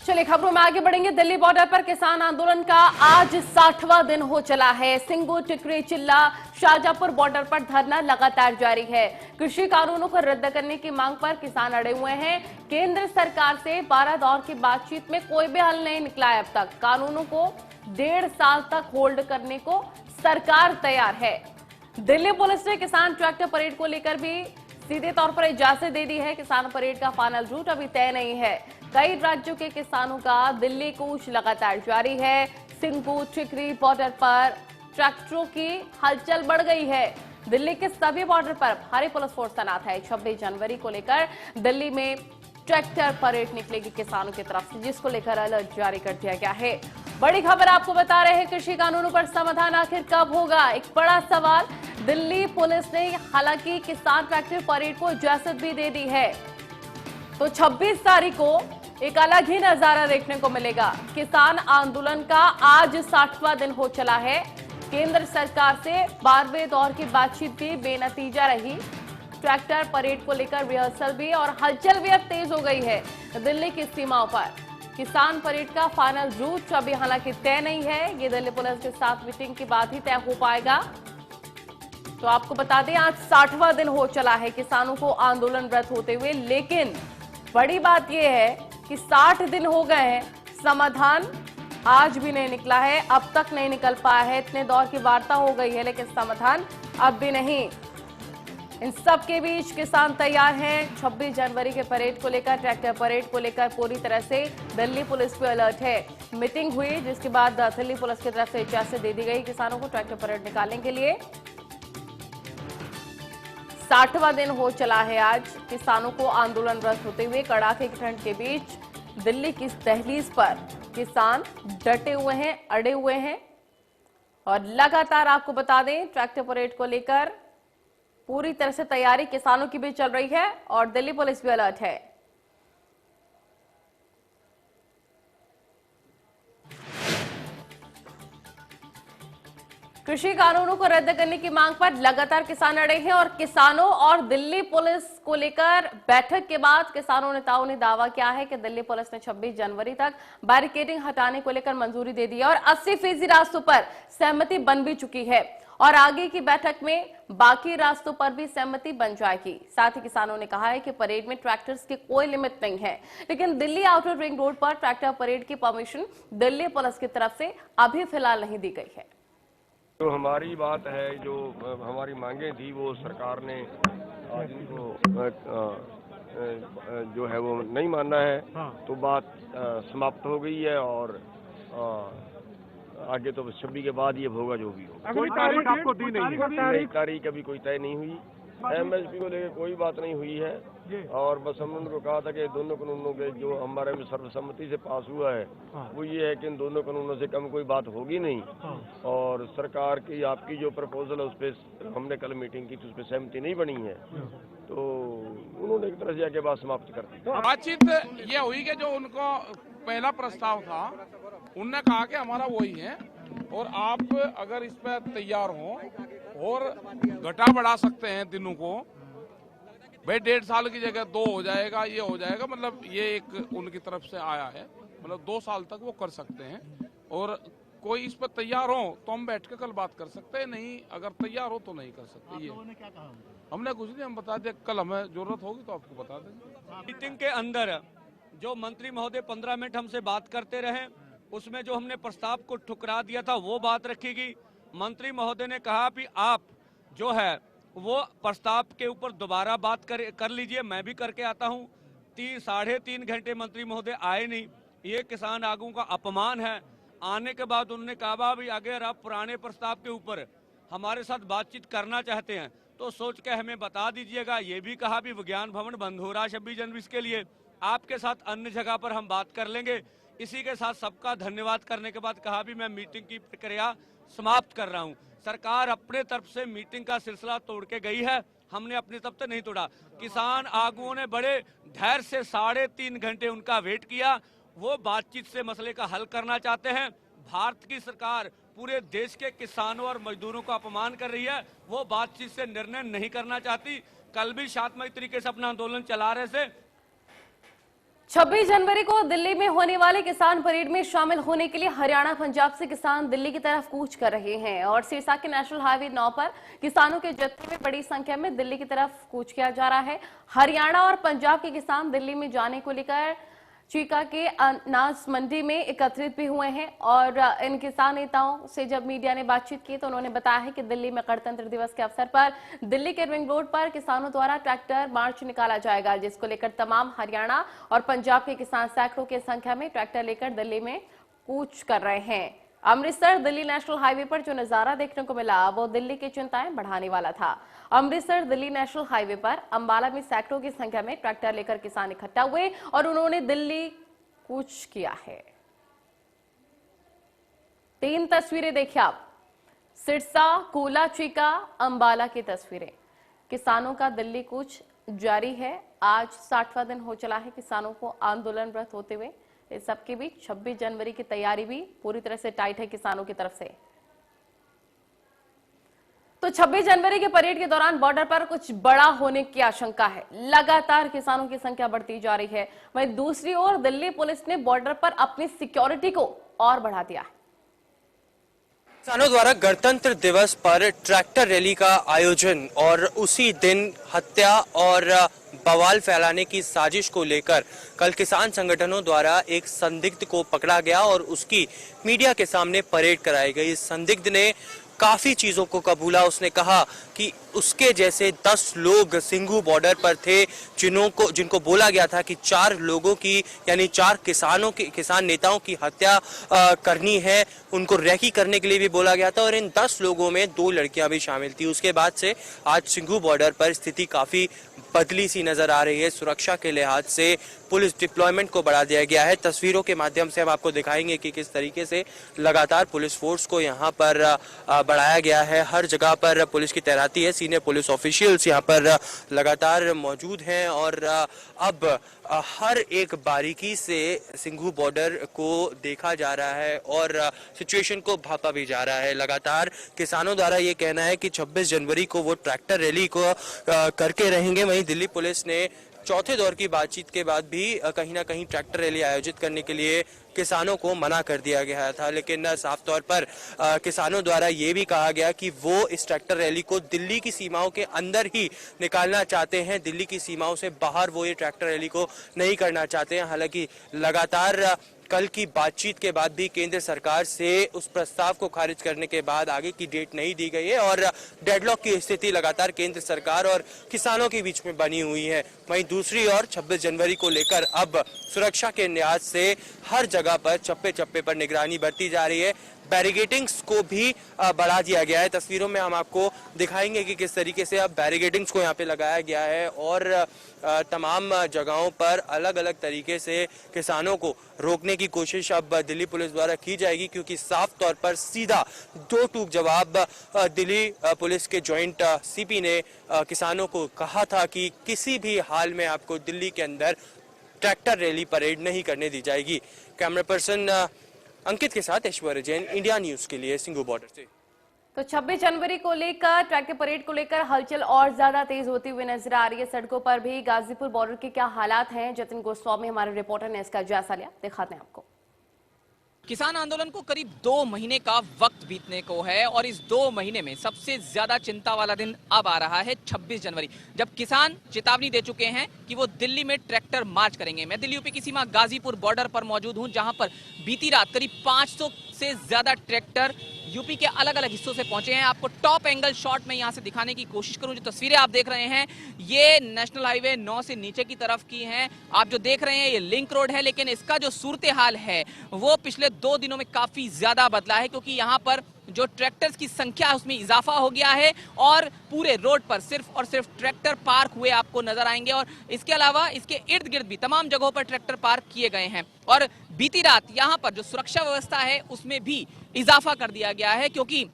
चलिए खबरों में आगे बढ़ेंगे। दिल्ली बॉर्डर पर किसान आंदोलन का आज 60वां दिन हो चला है। सिंगू, टिकरी, चिल्ला, शाहजहांपुर बॉर्डर पर धरना लगातार जारी है। कृषि कानूनों को रद्द करने की मांग पर किसान अड़े हुए हैं। केंद्र सरकार से 12 दौर की बातचीत में कोई भी हल नहीं निकला है अब तक। कानूनों को 1.5 साल तक होल्ड करने को सरकार तैयार है। दिल्ली पुलिस ने किसान ट्रैक्टर परेड को लेकर भी सीधे तौर पर इजाजत दे दी है। किसान परेड का फाइनल रूट अभी तय नहीं है। कई राज्यों के किसानों का दिल्ली कूच लगातार जारी है। सिंगू, टिकरी बॉर्डर पर ट्रैक्टरों की हलचल बढ़ गई है। दिल्ली के सभी बॉर्डर पर भारी पुलिस फोर्स तैनात है। 26 जनवरी को लेकर दिल्ली में ट्रैक्टर परेड निकलेगी किसानों की तरफ से, जिसको लेकर अलर्ट जारी कर दिया गया है। बड़ी खबर आपको बता रहे हैं, कृषि कानूनों पर समाधान आखिर कब होगा, एक बड़ा सवाल। दिल्ली पुलिस ने हालांकि किसान ट्रैक्टर परेड को इजाजत भी दे दी है, तो 26 तारीख को एक अलग ही नजारा देखने को मिलेगा। किसान आंदोलन का आज 60वां दिन हो चला है। केंद्र सरकार से 12वें दौर की बातचीत भी बेनतीजा रही। ट्रैक्टर परेड को लेकर रिहर्सल भी और हलचल भी अब तेज हो गई है दिल्ली की सीमाओं पर। किसान परेड का फाइनल रूट अभी हालांकि तय नहीं है। ये दिल्ली पुलिस के साथ मीटिंग के बाद ही तय हो पाएगा। तो आपको बता दें, आज 60वां दिन हो चला है किसानों को आंदोलनरत होते हुए, लेकिन बड़ी बात यह है कि 60 दिन हो गए हैं, समाधान आज भी नहीं निकला है, अब तक नहीं निकल पाया है। इतने दौर की वार्ता हो गई है, लेकिन समाधान अब भी नहीं। इन सब के बीच किसान तैयार हैं। 26 जनवरी के परेड को लेकर, ट्रैक्टर परेड को लेकर पूरी तरह से दिल्ली पुलिस पे अलर्ट है। मीटिंग हुई, जिसके बाद दिल्ली पुलिस की तरफ से इजाजत दे दी गई किसानों को ट्रैक्टर परेड निकालने के लिए। 60वां दिन हो चला है आज किसानों को आंदोलनरत होते हुए। कड़ाके की ठंड के बीच दिल्ली की दहलीज पर किसान डटे हुए हैं, अड़े हुए हैं। और लगातार आपको बता दें, ट्रैक्टर परेड को लेकर पूरी तरह से तैयारी किसानों की भी चल रही है और दिल्ली पुलिस भी अलर्ट है। कृषि कानूनों को रद्द करने की मांग पर लगातार किसान अड़े हैं और किसानों और दिल्ली पुलिस को लेकर बैठक के बाद किसानों नेताओं ने दावा किया है कि दिल्ली पुलिस ने 26 जनवरी तक बैरिकेडिंग हटाने को लेकर मंजूरी दे दी है और 80% रास्तों पर सहमति बन भी चुकी है और आगे की बैठक में बाकी रास्तों पर भी सहमति बन जाएगी। साथ ही किसानों ने कहा है कि परेड में ट्रैक्टर्स की कोई लिमिट नहीं है, लेकिन दिल्ली आउटर रिंग रोड पर ट्रैक्टर परेड की परमिशन दिल्ली पुलिस की तरफ से अभी फिलहाल नहीं दी गई है। तो हमारी बात है, जो हमारी मांगे थी वो सरकार ने आज उनको जो है वो नहीं मानना है। तो बात समाप्त हो गई है और आगे तो 26 के बाद ये होगा जो भी हो। कोई तारीख आपको दी नहीं है? तारीख अभी कोई तय नहीं हुई। एमएसपी को लेकर कोई बात नहीं हुई है और बस हमने उनको कहा था कि दोनों कानूनों के जो हमारे में सर्वसम्मति से पास हुआ है वो ये है कि इन दोनों कानूनों से कम कोई बात होगी नहीं। और सरकार की आपकी जो प्रपोजल है उस पर हमने कल मीटिंग की थी, उस पर सहमति नहीं बनी है, तो उन्होंने एक तरह से आगे बात समाप्त कर दी। बातचीत ये हुई कि जो उनको पहला प्रस्ताव था उनने कहा कि हमारा वही है और आप अगर इस पर तैयार हो और घटा बढ़ा सकते हैं दिनों को, भाई 1.5 साल की जगह 2 हो जाएगा, ये हो जाएगा, मतलब ये एक उनकी तरफ से आया है, मतलब 2 साल तक वो कर सकते हैं। और कोई इस पर तैयार हो तो हम बैठ के कल बात कर सकते हैं, नहीं अगर तैयार हो तो नहीं कर सकते। ये ने क्या कहा? हमने कुछ नहीं, हम बता दें कल हमें जरूरत होगी तो आपको बता देंगे। मीटिंग के अंदर जो मंत्री महोदय 15 मिनट हमसे बात करते रहे, उसमें जो हमने प्रस्ताव को ठुकरा दिया था वो बात रखेगी। मंत्री महोदय ने कहा कि आप जो है वो प्रस्ताव के ऊपर दोबारा बात कर लीजिए, मैं भी करके आता हूँ। 3-3.5 घंटे मंत्री महोदय आए नहीं, ये किसान आगू का अपमान है। आने के बाद उन्होंने कहा भी अगर आप पुराने प्रस्ताव के ऊपर हमारे साथ बातचीत करना चाहते हैं तो सोच के हमें बता दीजिएगा। ये भी कहा भी विज्ञान भवन बंद हो रहा है 26 जनवरी के लिए, आपके साथ अन्य जगह पर हम बात कर लेंगे। इसी के साथ सबका धन्यवाद करने के बाद कहा भी मैं मीटिंग की प्रक्रिया समाप्त कर रहा हूं। सरकार अपने तरफ से मीटिंग का सिलसिला तोड़ के गई है, हमने अपनी तरफ से नहीं तोड़ा। किसान आगुओं ने बड़े धैर्य से 3.5 घंटे उनका वेट किया। वो बातचीत से मसले का हल करना चाहते हैं। भारत की सरकार पूरे देश के किसानों और मजदूरों का अपमान कर रही है, वो बातचीत से निर्णय नहीं करना चाहती। कल भी शांतमय तरीके से अपना आंदोलन चला रहे थे। 26 जनवरी को दिल्ली में होने वाले किसान परेड में शामिल होने के लिए हरियाणा पंजाब से किसान दिल्ली की तरफ कूच कर रहे हैं और सिरसा के नेशनल हाईवे 9 पर किसानों के जत्थे में बड़ी संख्या में दिल्ली की तरफ कूच किया जा रहा है। हरियाणा और पंजाब के किसान दिल्ली में जाने को लेकर चीका के अनाज मंडी में एकत्रित भी हुए हैं और इन किसान नेताओं से जब मीडिया ने बातचीत की तो उन्होंने बताया है कि दिल्ली में गणतंत्र दिवस के अवसर पर दिल्ली के रिंग रोड पर किसानों द्वारा ट्रैक्टर मार्च निकाला जाएगा, जिसको लेकर तमाम हरियाणा और पंजाब के किसान सैकड़ों की संख्या में ट्रैक्टर लेकर दिल्ली में कूच कर रहे हैं। अमृतसर दिल्ली नेशनल हाईवे पर जो नजारा देखने को मिला वो दिल्ली की चिंताएं बढ़ाने वाला था। अमृतसर दिल्ली नेशनल हाईवे पर अंबाला में सैकड़ों की संख्या में ट्रैक्टर लेकर किसान इकट्ठा हुए और उन्होंने दिल्ली कूच किया है। 3 तस्वीरें देखिए आप, सिरसा, कोला, चीका, अंबाला की तस्वीरें। किसानों का दिल्ली कूच जारी है। आज 60वां दिन हो चला है किसानों को आंदोलनरत होते हुए। इस सबके बीच 26 जनवरी की तैयारी भी पूरी तरह से टाइट है किसानों की तरफ से। तो 26 जनवरी के परेड के दौरान बॉर्डर पर कुछ बड़ा होने की आशंका है। लगातार किसानों की संख्या बढ़ती जा रही है। वहीं दूसरी ओर दिल्ली पुलिस ने बॉर्डर पर अपनी सिक्योरिटी को और बढ़ा दिया है। किसानों द्वारा गणतंत्र दिवस पर ट्रैक्टर रैली का आयोजन और उसी दिन हत्या और बवाल फैलाने की साजिश को लेकर कल किसान संगठनों द्वारा एक संदिग्ध को पकड़ा गया और उसकी मीडिया के सामने परेड कराई गई। इस संदिग्ध ने काफी चीजों को कबूला। उसने कहा कि उसके जैसे 10 लोग सिंघू बॉर्डर पर थे जिनको बोला गया था कि 4 लोगों की यानी 4 किसान नेताओं की हत्या करनी है, उनको रेकी करने के लिए भी बोला गया था और इन 10 लोगों में 2 लड़कियां भी शामिल थी। उसके बाद से आज सिंघू बॉर्डर पर स्थिति काफी बदली सी नजर आ रही है। सुरक्षा के लिहाज से पुलिस डिप्लॉयमेंट को बढ़ा दिया गया है। तस्वीरों के माध्यम से हम आपको दिखाएंगे कि किस तरीके से लगातार पुलिस फोर्स को यहाँ पर बढ़ाया गया है। हर जगह पर पुलिस की तैनाती है। सीनियर पुलिस ऑफिशियल्स यहाँ पर लगातार मौजूद हैं और अब हर एक बारीकी से सिंघू बॉर्डर को देखा जा रहा है और सिचुएशन को भापा भी जा रहा है। लगातार किसानों द्वारा ये कहना है कि 26 जनवरी को वो ट्रैक्टर रैली को करके रहेंगे। वहीं दिल्ली पुलिस ने चौथे दौर की बातचीत के बाद भी कहीं ना कहीं ट्रैक्टर रैली आयोजित करने के लिए किसानों को मना कर दिया गया था, लेकिन साफ तौर पर किसानों द्वारा ये भी कहा गया कि वो इस ट्रैक्टर रैली को दिल्ली की सीमाओं के अंदर ही निकालना चाहते हैं। दिल्ली की सीमाओं से बाहर वो ये ट्रैक्टर रैली को नहीं करना चाहते हैं। हालांकि लगातार कल की बातचीत के बाद भी केंद्र सरकार से उस प्रस्ताव को खारिज करने के बाद आगे की डेट नहीं दी गई है और डेडलॉक की स्थिति लगातार केंद्र सरकार और किसानों के बीच में बनी हुई है। वहीं दूसरी ओर 26 जनवरी को लेकर अब सुरक्षा के लिहाज से हर जगह पर चप्पे चप्पे पर निगरानी बढ़ती जा रही है। बैरिगेटिंग्स को भी बढ़ा दिया गया है। तस्वीरों में हम आपको दिखाएंगे कि किस तरीके से अब बैरिगेटिंग्स को यहाँ पे लगाया गया है और तमाम जगहों पर अलग अलग तरीके से किसानों को रोकने की कोशिश अब दिल्ली पुलिस द्वारा की जाएगी, क्योंकि साफ तौर पर सीधा 2 टूक जवाब दिल्ली पुलिस के जॉइंट सीपी ने किसानों को कहा था कि किसी भी हाल में आपको दिल्ली के अंदर ट्रैक्टर रैली परेड नहीं करने दी जाएगी। कैमरा पर्सन अंकित के साथ ऐश्वर्य जैन, इंडिया न्यूज के लिए सिंघू बॉर्डर से। तो 26 जनवरी को लेकर ट्रैक्टर परेड को लेकर हलचल और ज्यादा तेज होती हुई नजर आ रही है। सड़कों पर भी गाजीपुर बॉर्डर के क्या हालात हैं, जतिन गोस्वामी हमारे रिपोर्टर ने इसका जायजा लिया, दिखाते हैं आपको। किसान आंदोलन को करीब 2 महीने का वक्त बीतने को है और इस 2 महीने में सबसे ज्यादा चिंता वाला दिन अब आ रहा है 26 जनवरी, जब किसान चेतावनी दे चुके हैं कि वो दिल्ली में ट्रैक्टर मार्च करेंगे। मैं दिल्ली यूपी की सीमा गाजीपुर बॉर्डर पर मौजूद हूं, जहां पर बीती रात करीब 500 से ज्यादा ट्रैक्टर यूपी के अलग अलग हिस्सों से पहुंचे हैं। आपको टॉप एंगल शॉट में यहां से दिखाने की कोशिश करूं। जो तस्वीरें आप देख रहे हैं ये नेशनल हाईवे 9 से नीचे की तरफ की हैं। आप जो देख रहे हैं ये लिंक रोड है, लेकिन इसका जो सूरत हाल है वो पिछले 2 दिनों में काफी ज्यादा बदला है, क्योंकि यहाँ पर जो ट्रैक्टर्स की संख्या है उसमें इजाफा हो गया है और पूरे रोड पर सिर्फ और सिर्फ ट्रैक्टर पार्क हुए आपको नजर आएंगे और इसके अलावा इसके इर्द गिर्द भी तमाम जगहों पर ट्रैक्टर पार्क किए गए हैं। और बीती रात यहाँ पर जो सुरक्षा व्यवस्था है उसमें भी इजाफा कर दिया गया है, क्योंकि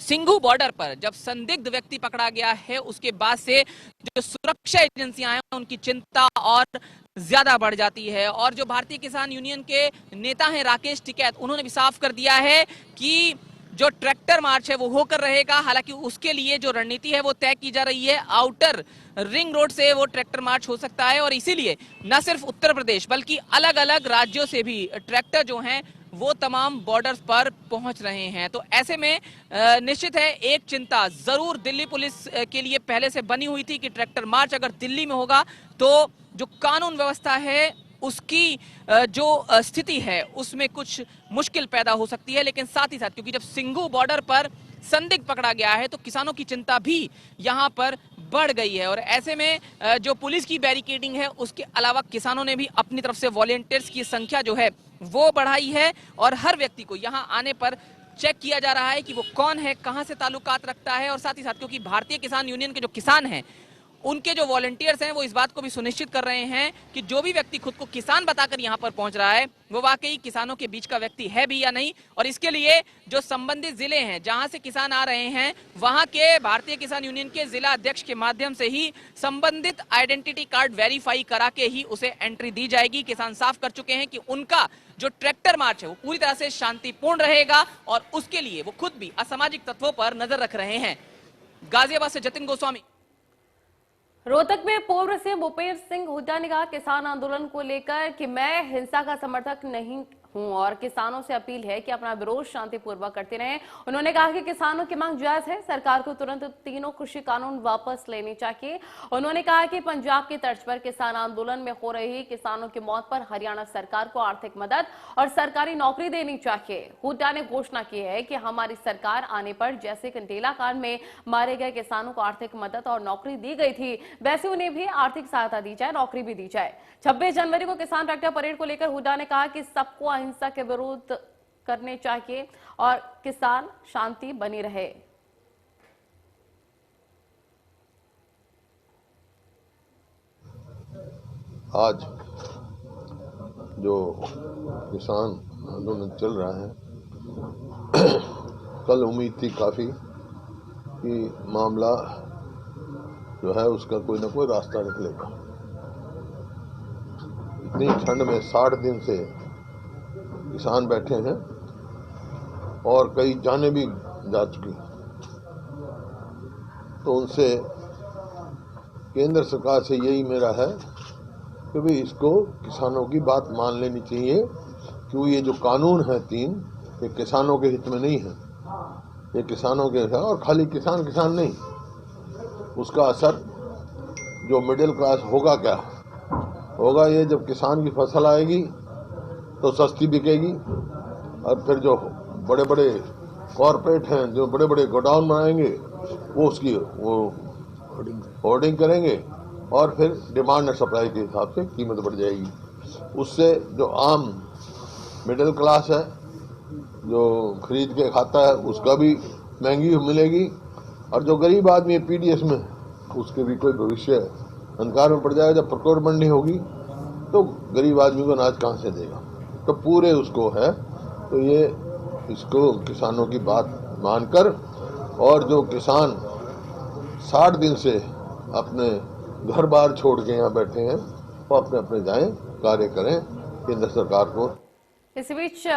सिंघू बॉर्डर पर जब संदिग्ध व्यक्ति पकड़ा गया है उसके बाद से जो सुरक्षा एजेंसियां हैं उनकी चिंता और ज्यादा बढ़ जाती है। और जो भारतीय किसान यूनियन के नेता हैं राकेश टिकैत, उन्होंने भी साफ कर दिया है कि जो ट्रैक्टर मार्च है वो होकर रहेगा। हालांकि उसके लिए जो रणनीति है वो तय की जा रही है। आउटर रिंग रोड से वो ट्रैक्टर मार्च हो सकता है और इसीलिए न सिर्फ उत्तर प्रदेश बल्कि अलग अलग राज्यों से भी ट्रैक्टर जो हैं वो तमाम बॉर्डर्स पर पहुंच रहे हैं। तो ऐसे में निश्चित है एक चिंता जरूर दिल्ली पुलिस के लिए पहले से बनी हुई थी कि ट्रैक्टर मार्च अगर दिल्ली में होगा तो जो कानून व्यवस्था है उसकी जो स्थिति है उसमें कुछ मुश्किल पैदा हो सकती है। लेकिन साथ ही साथ क्योंकि जब सिंघू बॉर्डर पर संदिग्ध पकड़ा गया है तो किसानों की चिंता भी यहां पर बढ़ गई है और ऐसे में जो पुलिस की बैरिकेडिंग है उसके अलावा किसानों ने भी अपनी तरफ से वॉलंटियर्स की संख्या जो है वो बढ़ाई है और हर व्यक्ति को यहां आने पर चेक किया जा रहा है कि वो कौन है, कहां से ताल्लुकात रखता है। और साथ ही साथ क्योंकि भारतीय किसान यूनियन के जो किसान हैं उनके जो वॉलंटियर्स हैं वो इस बात को भी सुनिश्चित कर रहे हैं कि जो भी व्यक्ति खुद को किसान बताकर यहां पर पहुंच रहा है वो वाकई किसानों के बीच का व्यक्ति है भी या नहीं। और इसके लिए जो संबंधित जिले हैं जहां से किसान आ रहे हैं वहां के भारतीय किसान यूनियन के जिला अध्यक्ष के माध्यम से ही संबंधित आइडेंटिटी कार्ड वेरीफाई करा के ही उसे एंट्री दी जाएगी। किसान साफ कर चुके हैं कि उनका जो ट्रैक्टर मार्च है वो पूरी तरह से शांतिपूर्ण रहेगा और उसके लिए वो खुद भी असामाजिक तत्वों पर नजर रख रहे हैं। गाजियाबाद से जतिन गोस्वामी। रोहतक में पूर्व सीएम भूपेंद्र सिंह हुड्डा ने कहा किसान आंदोलन को लेकर कि मैं हिंसा का समर्थक नहीं हूं और किसानों से अपील है कि अपना विरोध शांतिपूर्वक करते रहें। उन्होंने कहा कि किसानों की मांग जायज है, सरकार को तुरंत तीनों कृषि कानून वापस लेने चाहिए। उन्होंने कहा कि पंजाब की तर्ज पर किसान आंदोलन में हो रही किसानों की मौत पर हरियाणा सरकार को आर्थिक मदद और सरकारी नौकरी देनी चाहिए। हुड्डा ने घोषणा की है कि हमारी सरकार आने पर जैसे कंटेला कांड में मारे गए किसानों को आर्थिक मदद और नौकरी दी गई थी वैसे उन्हें भी आर्थिक सहायता दी जाए, नौकरी भी दी जाए। 26 जनवरी को किसान ट्रैक्टर परेड को लेकर हुड्डा ने कहा कि सबको अहिंसा के विरोध करने चाहिए और किसान शांति बनी रहे। आज जो किसान आंदोलन चल रहा है कल उम्मीद थी काफी कि मामला जो है उसका कोई ना कोई रास्ता निकलेगा। इतनी ठंड में 60 दिन से किसान बैठे हैं और कई जानें भी जा चुकी, तो उनसे केंद्र सरकार से यही मेरा है कि भाई इसको किसानों की बात मान लेनी चाहिए, क्योंकि ये जो कानून है 3 ये किसानों के हित में नहीं है, ये किसानों के है। और खाली किसान नहीं, उसका असर जो मिडिल क्लास होगा क्या होगा, ये जब किसान की फसल आएगी तो सस्ती बिकेगी और फिर जो बड़े बड़े कॉरपोरेट हैं जो बड़े बड़े गोडाउन बनाएंगे वो उसकी होर्डिंग करेंगे और फिर डिमांड और सप्लाई के हिसाब से कीमत बढ़ जाएगी। उससे जो आम मिडिल क्लास है जो खरीद के खाता है उसका भी महंगी मिलेगी और जो गरीब आदमी है पीडीएस में उसके भी कोई भविष्य अंधकार में पड़ जाएगा। जब प्रोक्योरमेंट नहीं होगी तो गरीब आदमी को अनाज कहाँ से देगा, तो पूरे उसको है। तो ये इसको किसानों की बात मानकर और जो किसान 60 दिन से अपने घर बार छोड़ के यहाँ बैठे हैं वो अपने अपने जाएं, कार्य करें, केंद्र सरकार को। इस बीच